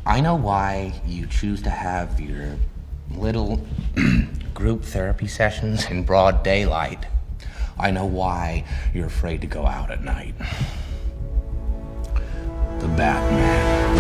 I know why you choose to have your little group therapy sessions in broad daylight. I know why you're afraid to go out at night. The Batman.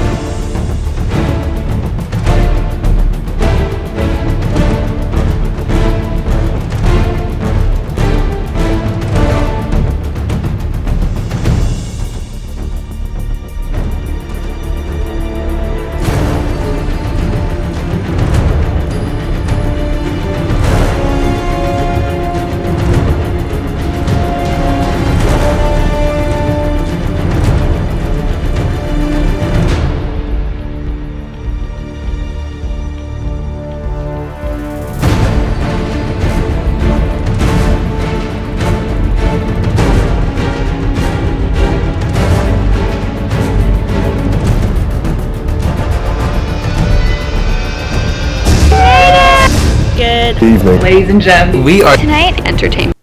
Good evening, ladies and gentlemen. We are Tonight, entertainment.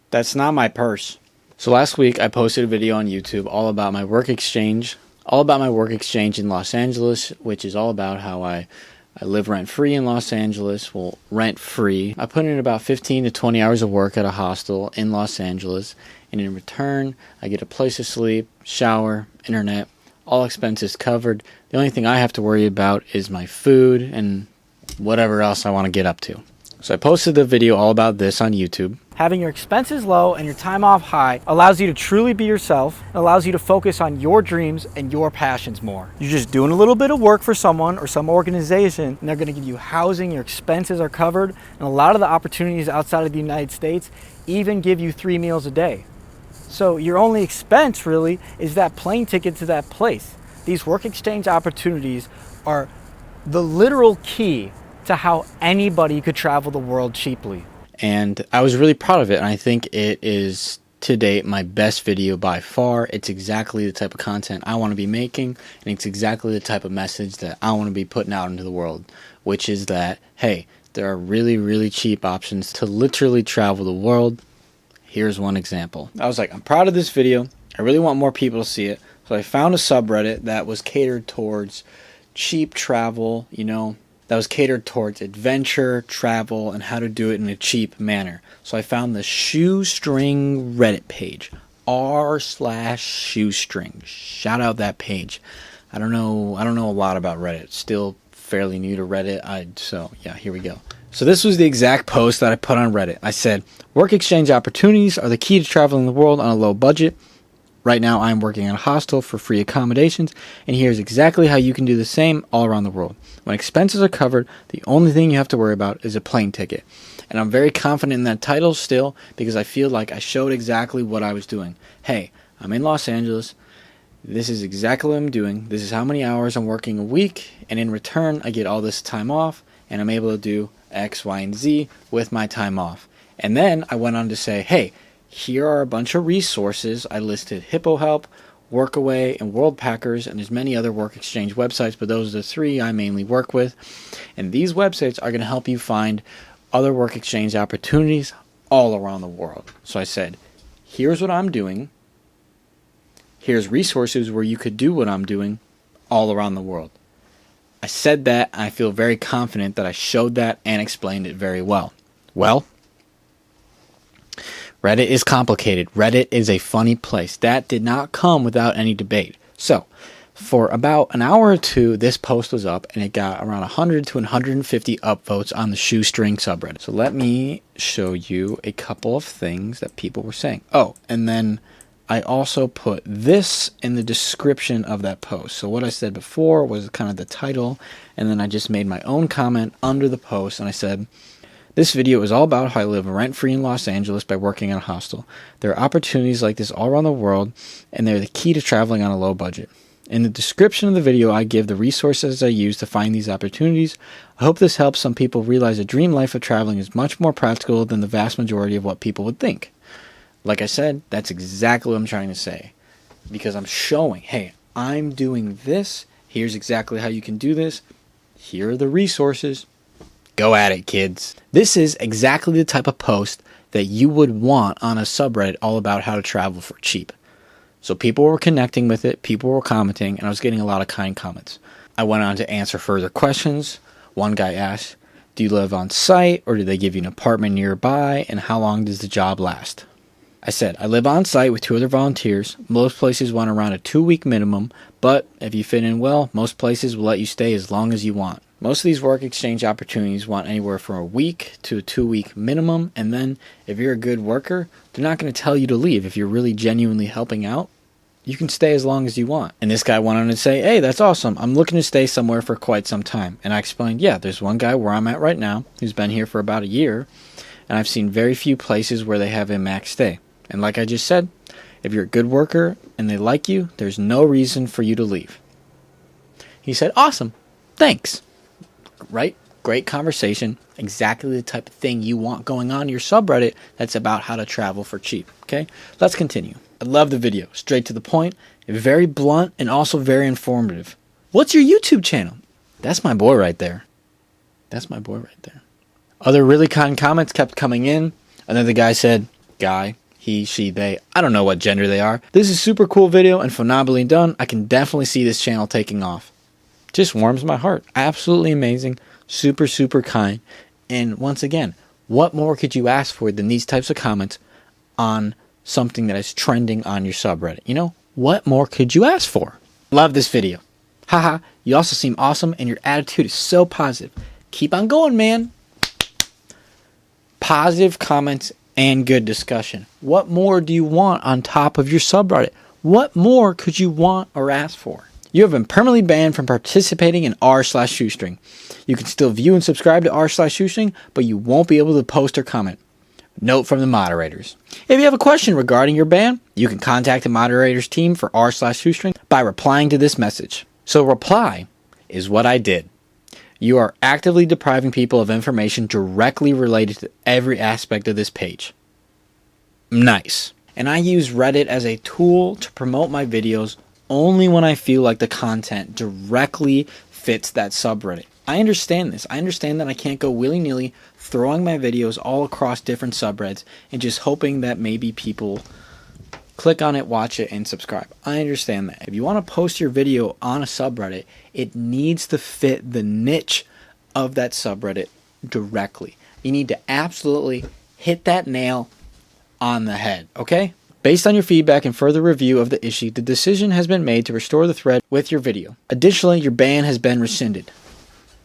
That's not my purse. So last week I posted a video on YouTube all about my work exchange in Los Angeles, which is all about how I live rent-free in Los Angeles. Well, rent-free. I put in about 15 to 20 hours of work at a hostel in Los Angeles, and in return I get a place to sleep, shower, internet, all expenses covered. The only thing I have to worry about is my food and whatever else I want to get up to. So I posted the video all about this on YouTube. Having your expenses low and your time off high allows you to truly be yourself. It allows you to focus on your dreams and your passions more. You're just doing a little bit of work for someone or some organization, and they're going to give you housing, your expenses are covered, and a lot of the opportunities outside of the United States even give you 3 meals a day. So your only expense really is that plane ticket to that place. These work exchange opportunities are the literal key to how anybody could travel the world cheaply. And I was really proud of it, and I think it is to date my best video by far. It's exactly the type of content I want to be making, and it's exactly the type of message that I want to be putting out into the world, which is that, hey, there are really, really cheap options to literally travel the world. Here's one example. I was like, I'm proud of this video. I really want more people to see it. So I found a subreddit that was catered towards cheap travel, that was catered towards adventure, travel, and how to do it in a cheap manner. So I found the shoestring Reddit page, r/shoestring. Shout out that page. I don't know a lot about Reddit. Still fairly new to Reddit. So yeah, here we go. So this was the exact post that I put on Reddit. I said, work exchange opportunities are the key to traveling the world on a low budget. Right now I'm working at a hostel for free accommodations, and here's exactly how you can do the same all around the world. When expenses are covered, the only thing you have to worry about is a plane ticket. And I'm very confident in that title still because I feel like I showed exactly what I was doing. Hey, I'm in Los Angeles. This is exactly what I'm doing. This is how many hours I'm working a week, and in return I get all this time off, and I'm able to do X, Y, and Z with my time off. And then I went on to say, hey, here are a bunch of resources. I listed Hippohelp, Workaway, and Worldpackers, and there's many other work exchange websites, but those are the 3 I mainly work with. And these websites are going to help you find other work exchange opportunities all around the world. So I said, here's what I'm doing. Here's resources where you could do what I'm doing all around the world. I said that, and I feel very confident that I showed that and explained it very well. Well, Reddit is complicated. Reddit is a funny place. That did not come without any debate. So, for about an hour or two, this post was up, and it got around 100 to 150 upvotes on the shoestring subreddit. So let me show you a couple of things that people were saying. Oh, and then I also put this in the description of that post. So what I said before was kind of the title, and then I just made my own comment under the post, and I said, this video is all about how I live rent-free in Los Angeles by working in a hostel. There are opportunities like this all around the world, and they're the key to traveling on a low budget. In the description of the video, I give the resources I use to find these opportunities. I hope this helps some people realize a dream life of traveling is much more practical than the vast majority of what people would think. Like I said, that's exactly what I'm trying to say. Because I'm showing, hey, I'm doing this. Here's exactly how you can do this. Here are the resources. Go at it, kids. This is exactly the type of post that you would want on a subreddit all about how to travel for cheap. So people were connecting with it, people were commenting, and I was getting a lot of kind comments. I went on to answer further questions. One guy asked, do you live on site or do they give you an apartment nearby, and how long does the job last? I said, I live on site with 2 other volunteers. Most places want around a 2-week minimum, but if you fit in well, most places will let you stay as long as you want. Most of these work exchange opportunities want anywhere from a week to a 2-week minimum, and then if you're a good worker, they're not going to tell you to leave. If you're really genuinely helping out, you can stay as long as you want. And this guy went on to say, hey, that's awesome. I'm looking to stay somewhere for quite some time. And I explained, yeah, there's one guy where I'm at right now who's been here for about a year, and I've seen very few places where they have a max stay. And like I just said, if you're a good worker and they like you, there's no reason for you to leave. He said, awesome, thanks. Right? Great conversation. Exactly the type of thing you want going on in your subreddit that's about how to travel for cheap. Okay? Let's continue. I love the video. Straight to the point. Very blunt and also very informative. What's your YouTube channel? That's my boy right there. That's my boy right there. Other really kind comments kept coming in. Another guy said, guy, he, she, they. I don't know what gender they are. This is a super cool video and phenomenally done. I can definitely see this channel taking off. Just warms my heart. Absolutely amazing. Super, super kind. And once again, what more could you ask for than these types of comments on something that is trending on your subreddit? You know, what more could you ask for? Love this video. Haha, you also seem awesome and your attitude is so positive. Keep on going, man. Positive comments and good discussion. What more do you want on top of your subreddit? What more could you want or ask for? You have been permanently banned from participating in r/shoestring. You can still view and subscribe to r/shoestring, but you won't be able to post or comment. Note from the moderators. If you have a question regarding your ban, you can contact the moderators team for r/shoestring by replying to this message. So reply is what I did. You are actively depriving people of information directly related to every aspect of this page. Nice. And I use Reddit as a tool to promote my videos only when I feel like the content directly fits that subreddit. I understand this. I understand that I can't go willy-nilly throwing my videos all across different subreddits and just hoping that maybe people click on it, watch it, and subscribe. I understand that. If you want to post your video on a subreddit, it needs to fit the niche of that subreddit directly. You need to absolutely hit that nail on the head, okay? Based on your feedback and further review of the issue, the decision has been made to restore the thread with your video. Additionally, your ban has been rescinded.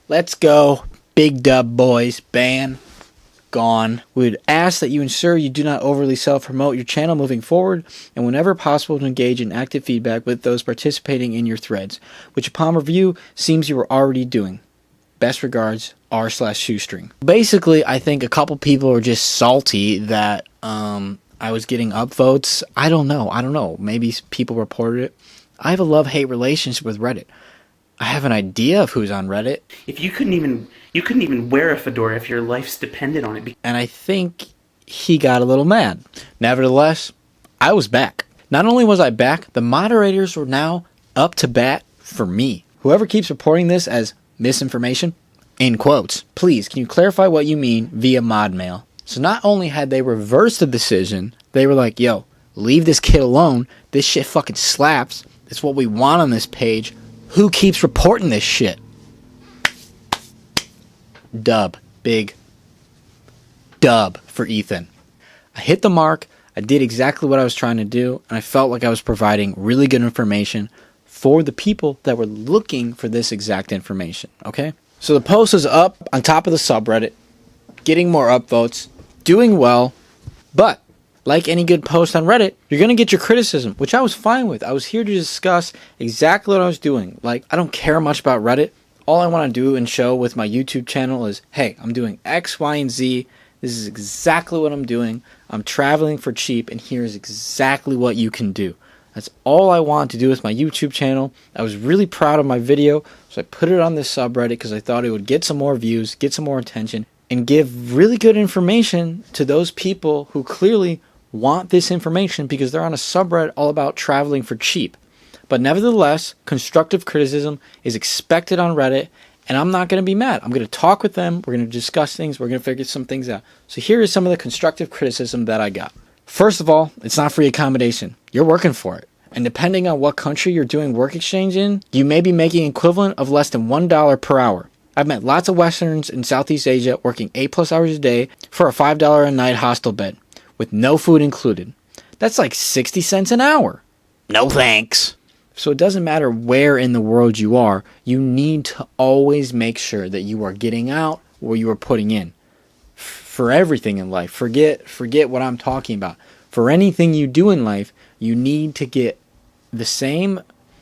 Let's go, big dub boys. Ban gone. We would ask that you ensure you do not overly self-promote your channel moving forward, and whenever possible to engage in active feedback with those participating in your threads, which upon review seems you were already doing. Best regards, r/shoestring. Basically, I think a couple people are just salty that I was getting upvotes. I don't know. Maybe people reported it. I have a love-hate relationship with Reddit. I have an idea of who's on Reddit. If you couldn't even wear a fedora if your life's dependent on it. And I think he got a little mad. Nevertheless, I was back. Not only was I back, the moderators were now up to bat for me. Whoever keeps reporting this as misinformation, in quotes, please, can you clarify what you mean via mod mail? So not only had they reversed the decision, they were like, yo, leave this kid alone. This shit fucking slaps. It's what we want on this page. Who keeps reporting this shit? Dub. Big dub for Ethan. I hit the mark. I did exactly what I was trying to do, and I felt like I was providing really good information for the people that were looking for this exact information, okay? So the post is up on top of the subreddit, getting more upvotes, doing well, but like any good post on Reddit, you're going to get your criticism, which I was fine with. I was here to discuss exactly what I was doing. Like, I don't care much about Reddit. All I want to do and show with my YouTube channel is, hey, I'm doing X, Y, and Z. This is exactly what I'm doing. I'm traveling for cheap, and here's exactly what you can do. That's all I want to do with my YouTube channel. I was really proud of my video, so I put it on this subreddit because I thought it would get some more views, get some more attention, and give really good information to those people who clearly want this information because they're on a subreddit all about traveling for cheap. But nevertheless, constructive criticism is expected on Reddit, and I'm not going to be mad. I'm going to talk with them. We're going to discuss things. We're going to figure some things out. So here is some of the constructive criticism that I got. First of all, it's not free accommodation. You're working for it. And depending on what country you're doing work exchange in, you may be making equivalent of less than $1 per hour. I've met lots of Westerns in Southeast Asia working 8+ hours a day for a $5 a night hostel bed, with no food included. That's like 60 cents an hour. No thanks. So it doesn't matter where in the world you are, you need to always make sure that you are getting out what you are putting in. For everything in life, forget what I'm talking about. For anything you do in life, you need to get the same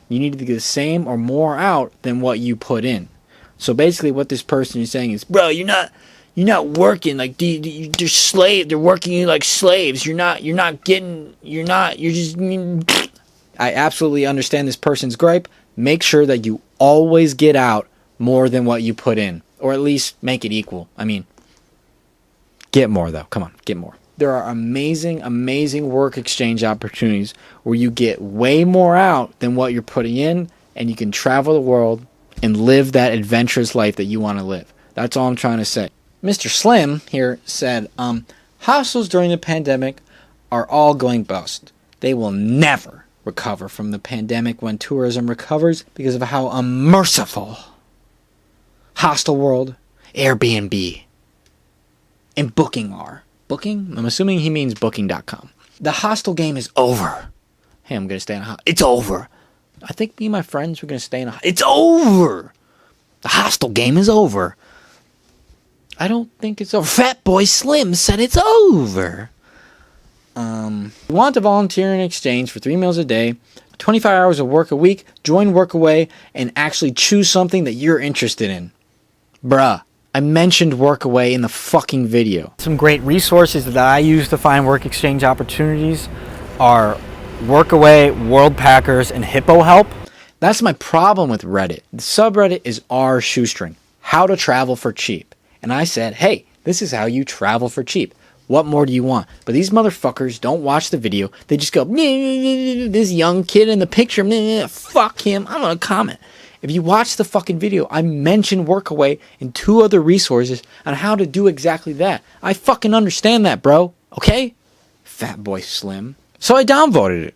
or more out than what you put in. So basically what this person is saying is, bro, you're not working like they're working you like slaves. I absolutely understand this person's gripe. Make sure that you always get out more than what you put in, or at least make it equal. I mean, get more though. Come on, get more. There are amazing work exchange opportunities where you get way more out than what you're putting in, and you can travel the world and live that adventurous life that you want to live. That's all I'm trying to say. Mr. Slim here said, hostels during the pandemic are all going bust. They will never recover from the pandemic when tourism recovers because of how unmerciful Hostel World, Airbnb, and Booking are. Booking? I'm assuming he means Booking.com. The hostel game is over. Hey, I'm going to stay in a hostel. It's over. I think me and my friends were going to stay in a hostel. It's over. The hostel game is over. I don't think it's over. Fat Boy Slim said it's over. You want to volunteer in exchange for 3 meals a day, 25 hours of work a week, join Workaway, and actually choose something that you're interested in. Bruh, I mentioned Workaway in the fucking video. Some great resources that I use to find work exchange opportunities are Workaway, Worldpackers, and Hippohelp. That's my problem with Reddit. The subreddit is our shoestring. How to travel for cheap. And I said, hey, this is how you travel for cheap. What more do you want? But these motherfuckers don't watch the video. They just go, this young kid in the picture, fuck him. I'm going to comment. If you watch the fucking video, I mentioned Workaway and 2 other resources on how to do exactly that. I fucking understand that, bro. Okay? Fat Boy Slim. So I downvoted it,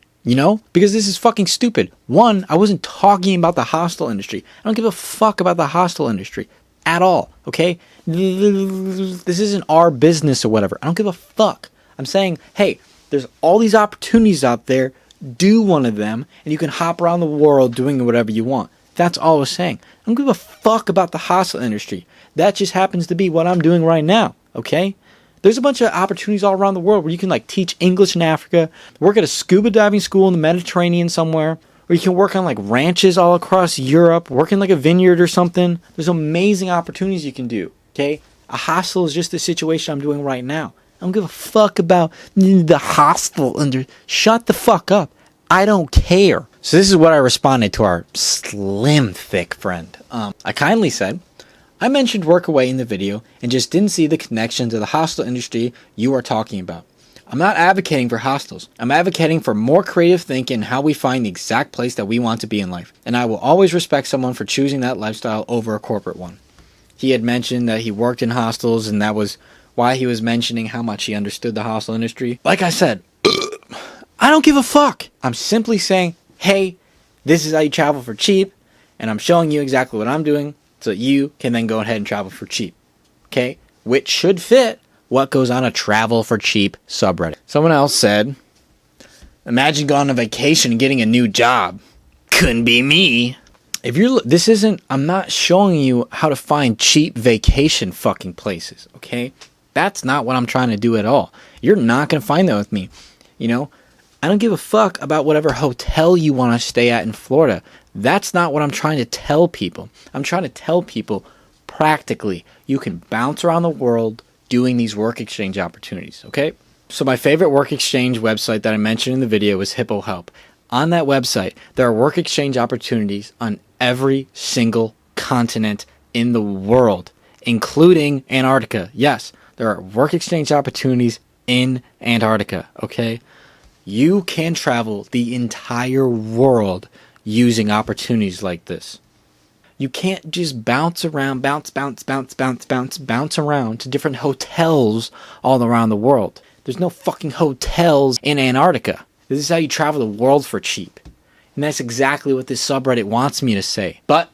because this is fucking stupid. One, I wasn't talking about the hostel industry. I don't give a fuck about the hostel industry at all, okay? This isn't our business or whatever. I don't give a fuck. I'm saying, hey, there's all these opportunities out there. Do one of them, and you can hop around the world doing whatever you want. That's all I was saying. I don't give a fuck about the hostel industry. That just happens to be what I'm doing right now, okay? There's a bunch of opportunities all around the world where you can teach English in Africa, work at a scuba diving school in the Mediterranean somewhere, or you can work on ranches all across Europe, work in a vineyard or something. There's amazing opportunities you can do, okay? A hostel is just the situation I'm doing right now. I don't give a fuck about the hostel industry. Shut the fuck up. I don't care. So this is what I responded to our slim thick friend. I kindly said, I mentioned Workaway in the video and just didn't see the connection to the hostel industry you are talking about. I'm not advocating for hostels. I'm advocating for more creative thinking and how we find the exact place that we want to be in life. And I will always respect someone for choosing that lifestyle over a corporate one. He had mentioned that he worked in hostels, and that was why he was mentioning how much he understood the hostel industry. Like I said, I don't give a fuck. I'm simply saying, hey, this is how you travel for cheap, and I'm showing you exactly what I'm doing so that you can then go ahead and travel for cheap. Okay? Which should fit what goes on a travel for cheap subreddit. Someone else said, imagine going on vacation and getting a new job. Couldn't be me. I'm not showing you how to find cheap vacation fucking places, okay? That's not what I'm trying to do at all. You're not going to find that with me. I don't give a fuck about whatever hotel you want to stay at in Florida. That's not what I'm trying to tell people. I'm trying to tell people practically you can bounce around the world doing these work exchange opportunities, okay? So my favorite work exchange website that I mentioned in the video was Hippohelp. On that website, there are work exchange opportunities on every single continent in the world, including Antarctica. Yes, there are work exchange opportunities in Antarctica, okay? You can travel the entire world using opportunities like this. You can't just bounce around, bounce around to different hotels all around the world. There's no fucking hotels in Antarctica. This is how you travel the world for cheap. And that's exactly what this subreddit wants me to say. But,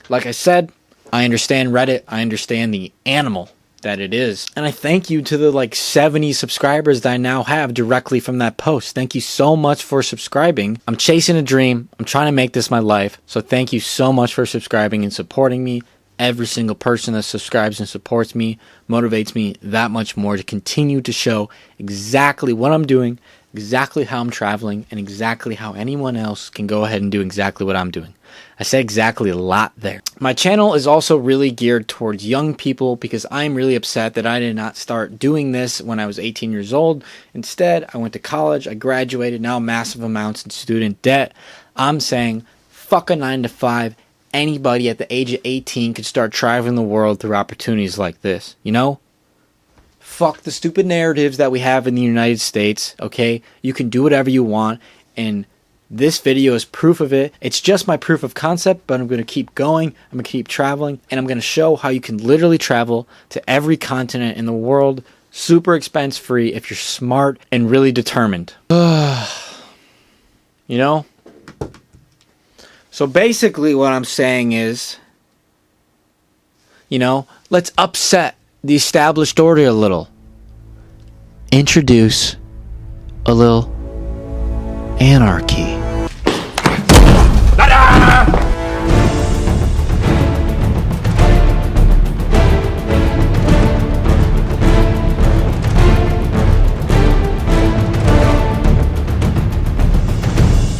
like I said, I understand Reddit. I understand the animal that it is. And I thank you to the 70 subscribers that I now have directly from that post. Thank you so much for subscribing. I'm chasing a dream. I'm trying to make this my life. So thank you so much for subscribing and supporting me. Every single person that subscribes and supports me motivates me that much more to continue to show exactly what I'm doing, exactly how I'm traveling, and exactly how anyone else can go ahead and do exactly what I'm doing. I say exactly a lot there. My channel is also really geared towards young people because I'm really upset that I did not start doing this when I was 18 years old. Instead, I went to college, I graduated, now massive amounts in student debt. I'm saying, fuck a 9-to-5. Anybody at the age of 18 could start traveling the world through opportunities like this, you know? Fuck the stupid narratives that we have in the United States, okay? You can do whatever you want, and this video is proof of it. It's just my proof of concept, but I'm going to keep going. I'm going to keep traveling, and I'm going to show how you can literally travel to every continent in the world, super expense free if you're smart and really determined. You know? So basically what I'm saying is, you know, let's upset the established order a little. Introduce a little anarchy.